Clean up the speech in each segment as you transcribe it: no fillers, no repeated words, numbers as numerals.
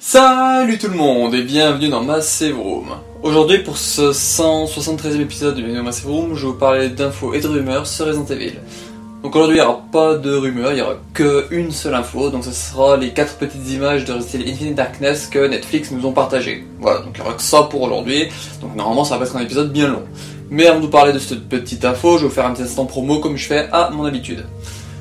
Salut tout le monde et bienvenue dans Massive Room. Aujourd'hui pour ce 173e épisode de Massive Room, je vais vous parler d'infos et de rumeurs sur Resident Evil. Donc aujourd'hui il n'y aura pas de rumeurs, il n'y aura qu'une seule info, donc ce sera les 4 petites images de Resident Evil Infinite Darkness que Netflix nous ont partagées. Voilà, donc il n'y aura que ça pour aujourd'hui, donc normalement ça va être un épisode bien long. Mais avant de vous parler de cette petite info, je vais vous faire un petit instant promo comme je fais à mon habitude.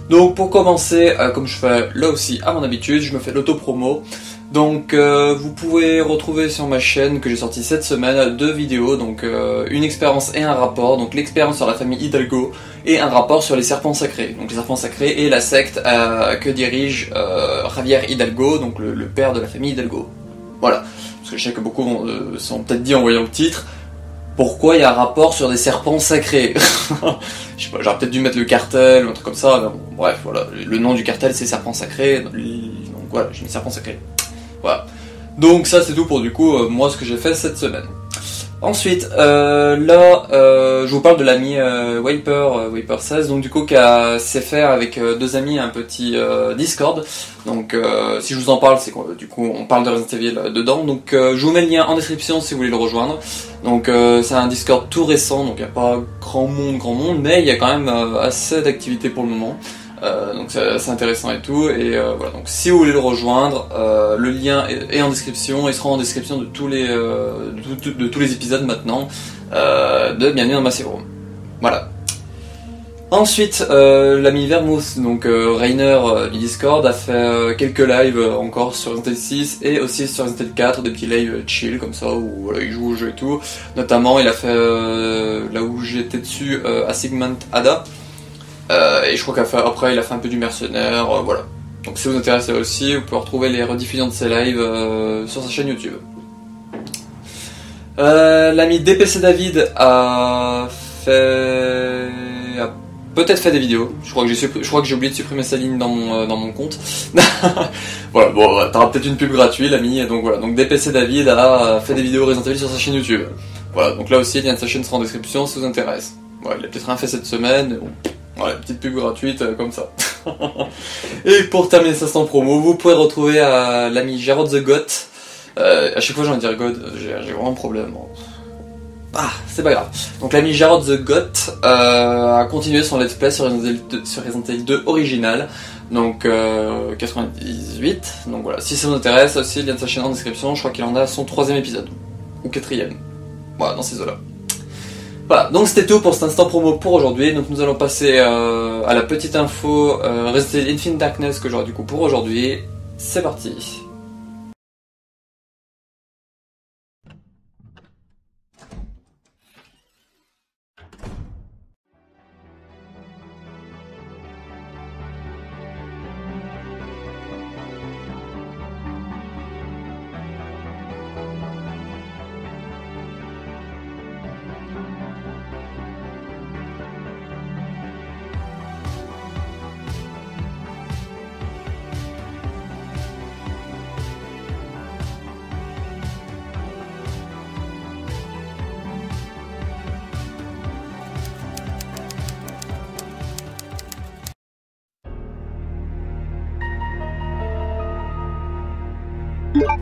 Donc pour commencer, comme je fais là aussi à mon habitude, je me fais l'auto-promo. Donc vous pouvez retrouver sur ma chaîne que j'ai sorti cette semaine 2 vidéos, donc une expérience et un rapport, donc l'expérience sur la famille Hidalgo et un rapport sur les serpents sacrés, donc les serpents sacrés et la secte que dirige Javier Hidalgo, donc le père de la famille Hidalgo. Voilà, parce que je sais que beaucoup se sont peut-être dit en voyant le titre, pourquoi il y a un rapport sur des serpents sacrés? Je sais pas, j'aurais peut-être dû mettre le cartel ou un truc comme ça, mais bon, bref, voilà, le nom du cartel c'est serpents sacrés, donc voilà, j'ai mis serpents sacrés. Voilà. Donc ça c'est tout pour du coup moi ce que j'ai fait cette semaine. Ensuite je vous parle de l'ami Wiper 16, donc du coup qui s'est fait avec 2 amis un petit Discord. Donc si je vous en parle, c'est que du coup on parle de Resident Evil dedans. Donc je vous mets le lien en description si vous voulez le rejoindre. Donc c'est un Discord tout récent, donc il n'y a pas grand monde, mais il y a quand même assez d'activités pour le moment. Donc c'est intéressant et tout, et voilà, donc si vous voulez le rejoindre, le lien est en description, il sera en description de tous les épisodes maintenant de Bienvenue dans Massive Room. Voilà. Ensuite, l'ami Vermouth, donc Rainer du Discord, a fait quelques lives encore sur Resident Evil 6 et aussi sur Resident Evil 4, des petits lives chill comme ça où voilà, il joue au jeu et tout. Notamment, il a fait là où j'étais dessus, Assignment Ada. Et je crois qu'après il a fait un peu du mercenaire, voilà. Donc si vous vous intéressez aussi, vous pouvez retrouver les rediffusions de ses lives sur sa chaîne YouTube. L'ami DPC David a peut-être fait des vidéos. Je crois que j'ai oublié de supprimer sa ligne dans mon compte. Voilà, bon, t'auras peut-être une pub gratuite, l'ami. Donc voilà, donc DPC David a fait des vidéos Resident Evil sur sa chaîne YouTube. Voilà, donc là aussi, le lien de sa chaîne sera en description si ça vous intéresse. Voilà, il a peut-être rien fait cette semaine, mais bon. Voilà, petite pub gratuite comme ça. Et pour terminer ça sans promo, vous pouvez retrouver l'ami Jarod the Goth. À chaque fois j'ai envie de dire God, j'ai vraiment un problème. Ah, c'est pas grave. Donc l'ami Jarod the Goth a continué son let's play sur Resident Evil 2 original. Donc 98. Donc voilà, si ça vous intéresse aussi, il y a de sa chaîne en description. Je crois qu'il en a son 3e épisode. Ou 4e. Voilà, dans ces eaux-là. Voilà, donc c'était tout pour cet instant promo pour aujourd'hui. Donc nous allons passer à la petite info Resident Evil Infinite Darkness que j'aurai du coup pour aujourd'hui. C'est parti.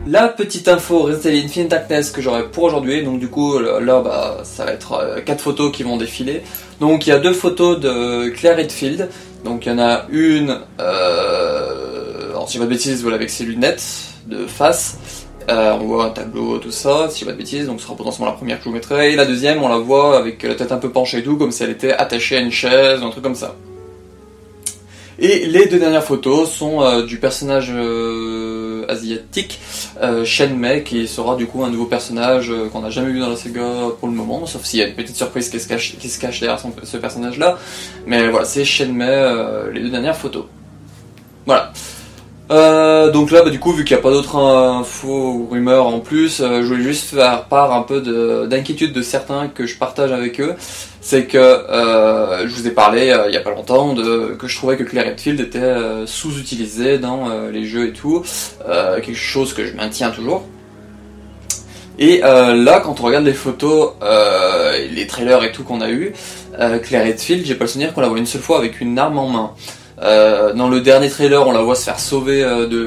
La petite info Resident Evil Infinite Darkness que j'aurai pour aujourd'hui, donc du coup là bah, ça va être 4 photos qui vont défiler. Donc il y a 2 photos de Claire Redfield, donc il y en a une, alors si je dis pas de bêtises, voilà, avec ses lunettes de face, on voit un tableau, tout ça, si je dis pas de bêtises, donc ce sera potentiellement la première que je vous mettrai, et la deuxième on la voit avec la tête un peu penchée et tout, comme si elle était attachée à une chaise ou un truc comme ça. Et les 2 dernières photos sont du personnage asiatique, Shen Mei, qui sera du coup un nouveau personnage qu'on n'a jamais vu dans la saga pour le moment, sauf s'il y a une petite surprise qui se cache derrière ce personnage-là. Mais voilà, c'est Shen Mei, les 2 dernières photos. Voilà. Donc là, bah, du coup, vu qu'il n'y a pas d'autres infos ou rumeurs en plus, je voulais juste faire part un peu d'inquiétude de certains que je partage avec eux. C'est que je vous ai parlé il n'y a pas longtemps que je trouvais que Claire Redfield était sous-utilisée dans les jeux et tout, quelque chose que je maintiens toujours. Et là, quand on regarde les photos, les trailers et tout qu'on a eu, Claire Redfield, j'ai pas le souvenir qu'on la voit une seule fois avec une arme en main. Dans le dernier trailer, on la voit se faire sauver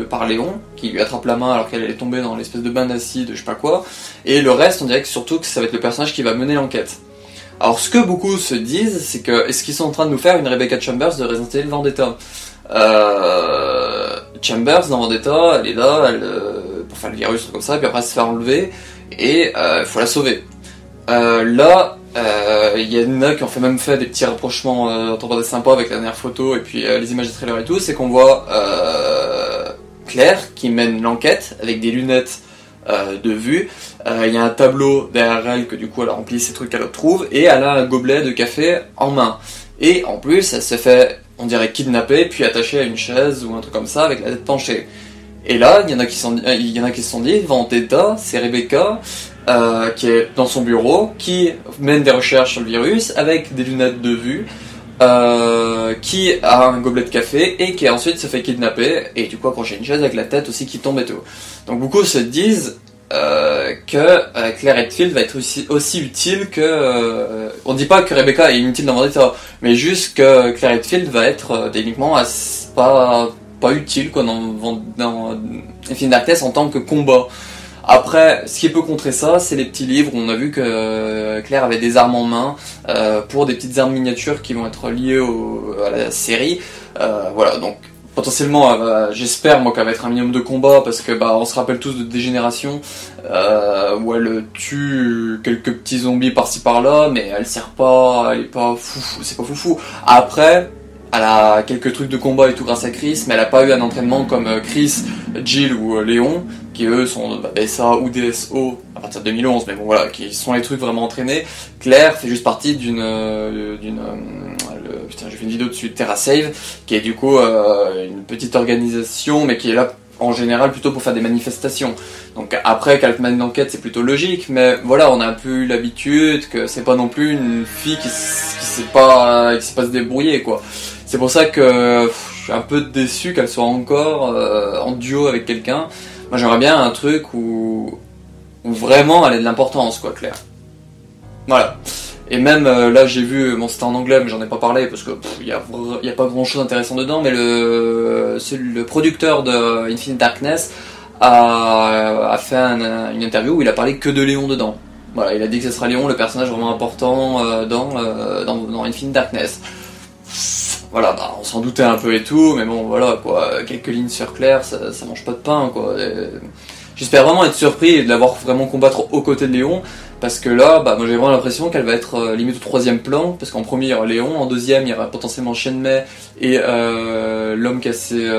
par Léon, qui lui attrape la main alors qu'elle est tombée dans l'espèce de bain d'acide, je sais pas quoi. Et le reste, on dirait que surtout que ça va être le personnage qui va mener l'enquête. Alors ce que beaucoup se disent, c'est que est-ce qu'ils sont en train de nous faire une Rebecca Chambers de Resident Evil Vendetta? Chambers dans Vendetta, elle est là, pour faire le virus comme ça, puis après elle se fait enlever, et il faut la sauver. Là, il y en a qui ont même fait des petits rapprochements temporels sympas avec la dernière photo et puis les images des trailers et tout, c'est qu'on voit Claire qui mène l'enquête avec des lunettes de vue. Il y a un tableau derrière elle que du coup elle remplit ces trucs qu'elle trouve, et elle a un gobelet de café en main. Et en plus, elle se fait, on dirait, kidnapper puis attachée à une chaise ou un truc comme ça avec la tête penchée. Et là, il y en a qui se sont dit, Vendetta, c'est Rebecca, qui est dans son bureau, qui mène des recherches sur le virus avec des lunettes de vue, qui a un gobelet de café et qui ensuite se fait kidnapper et du coup accrocher à une chaise avec la tête aussi qui tombe et tout. Donc beaucoup se disent que Claire Redfield va être aussi utile que... on dit pas que Rebecca est inutile dans Vendetta, mais juste que Claire Redfield va être techniquement pas utile quoi, dans Infinite Darkness en tant que combat. Après, ce qui peut contrer ça, c'est les petits livres où on a vu que Claire avait des armes en main pour des petites armes miniatures qui vont être liées à la série. Voilà, donc potentiellement, j'espère moi qu'elle va être un minimum de combat parce que on se rappelle tous de Dégénération où elle tue quelques petits zombies par-ci par-là, mais elle sert pas, elle est pas foufou, c'est pas foufou. Après, elle a quelques trucs de combat et tout grâce à Chris, mais elle a pas eu un entraînement comme Chris, Jill ou Léon, qui eux sont BSA ou DSO à partir de 2011, mais bon voilà, qui sont les trucs vraiment entraînés. Claire fait juste partie putain, j'ai fait une vidéo dessus, TerraSave, qui est du coup une petite organisation, mais qui est là en général plutôt pour faire des manifestations. Donc après qu'elle mène l'enquête, c'est plutôt logique, mais voilà, on a un peu eu l'habitude que c'est pas non plus une fille qui sait pas se débrouiller quoi. C'est pour ça que je suis un peu déçu qu'elle soit encore en duo avec quelqu'un. Moi j'aimerais bien un truc où vraiment elle a de l'importance quoi, Claire. Voilà. Et même là j'ai vu, bon c'était en anglais mais j'en ai pas parlé parce que y a pas grand chose d'intéressant dedans, mais le producteur de Infinite Darkness a fait une interview où il a parlé que de Léon dedans. Voilà, il a dit que ce sera Léon le personnage vraiment important dans Infinite Darkness. Voilà, on s'en doutait un peu et tout, mais bon voilà quoi, quelques lignes sur Claire, ça mange pas de pain quoi. J'espère vraiment être surpris et de l'avoir vraiment combattre aux côtés de Léon, parce que là, moi j'ai vraiment l'impression qu'elle va être limite au 3e plan, parce qu'en premier il y aura Léon, en 2e il y aura potentiellement Shenmei et l'homme qui a ses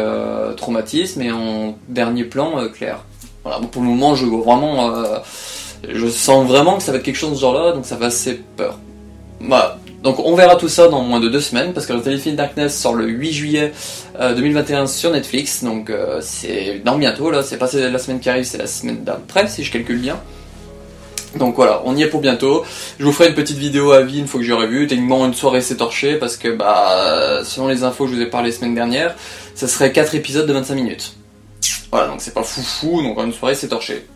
traumatismes, et en dernier plan Claire. Voilà, bon, pour le moment je vois vraiment, je sens vraiment que ça va être quelque chose de ce genre là, donc ça va assez peur. Voilà. Donc on verra tout ça dans moins de 2 semaines, parce que Infinite Darkness sort le 8 juillet 2021 sur Netflix, donc c'est dans bientôt là, c'est pas la semaine qui arrive, c'est la semaine d'après si je calcule bien. Donc voilà, on y est pour bientôt. Je vous ferai une petite vidéo à vie une fois que j'aurai vu, techniquement une soirée c'est torché, parce que selon les infos que je vous ai parlé la semaine dernière, ça serait 4 épisodes de 25 minutes. Voilà, donc c'est pas foufou, donc une soirée c'est torché.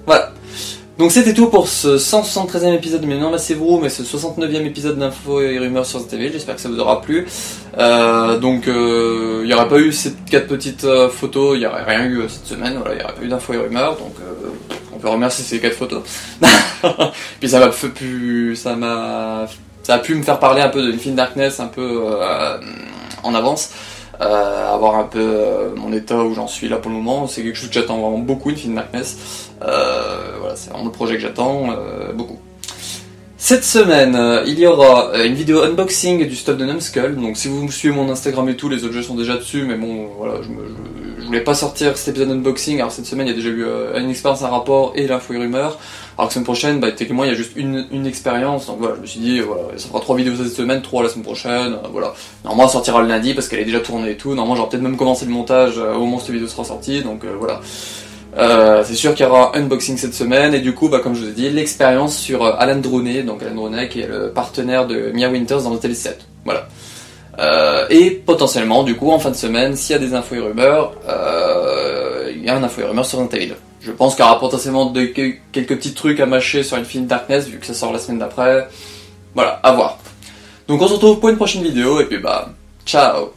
Voilà. Donc c'était tout pour ce 173e épisode de Maintenant Massive Room et ce 69e épisode d'Infos et Rumeurs sur Resident Evil, j'espère que ça vous aura plu. Donc il n'y aurait pas eu ces 4 petites photos, il n'y aurait rien eu cette semaine, voilà, il n'y aurait pas eu d'Infos et Rumeurs, donc on peut remercier ces 4 photos. Puis ça a pu me faire parler un peu de Infinite Darkness un peu en avance. Avoir un peu mon état où j'en suis là pour le moment, c'est quelque chose que j'attends vraiment beaucoup, Infinite Darkness. Voilà, c'est vraiment le projet que j'attends beaucoup. Cette semaine, il y aura une vidéo unboxing du stock de Numskull, donc si vous me suivez mon Instagram et tout, les autres jeux sont déjà dessus, mais bon, voilà, je voulais pas sortir cet épisode unboxing, alors cette semaine il y a déjà eu une expérience, un rapport et l'info et rumeur, alors que la semaine prochaine, techniquement il y a juste une expérience, donc voilà, je me suis dit, voilà, ça fera 3 vidéos cette semaine, 3 la semaine prochaine, voilà. Normalement elle sortira le lundi parce qu'elle est déjà tournée et tout, normalement j'aurai peut-être même commencé le montage au moment où cette vidéo sera sortie, donc voilà. C'est sûr qu'il y aura un unboxing cette semaine, et du coup, comme je vous ai dit, l'expérience sur Alan Droney, donc Alan Droney qui est le partenaire de Mia Winters dans Hotel 7. Voilà. Et potentiellement, du coup, en fin de semaine, s'il y a des infos et rumeurs, il y a un info et rumeurs sur Resident Evil. Je pense qu'il y aura potentiellement quelques petits trucs à mâcher sur Infinite Darkness, vu que ça sort la semaine d'après. Voilà, à voir. Donc on se retrouve pour une prochaine vidéo, et puis Ciao.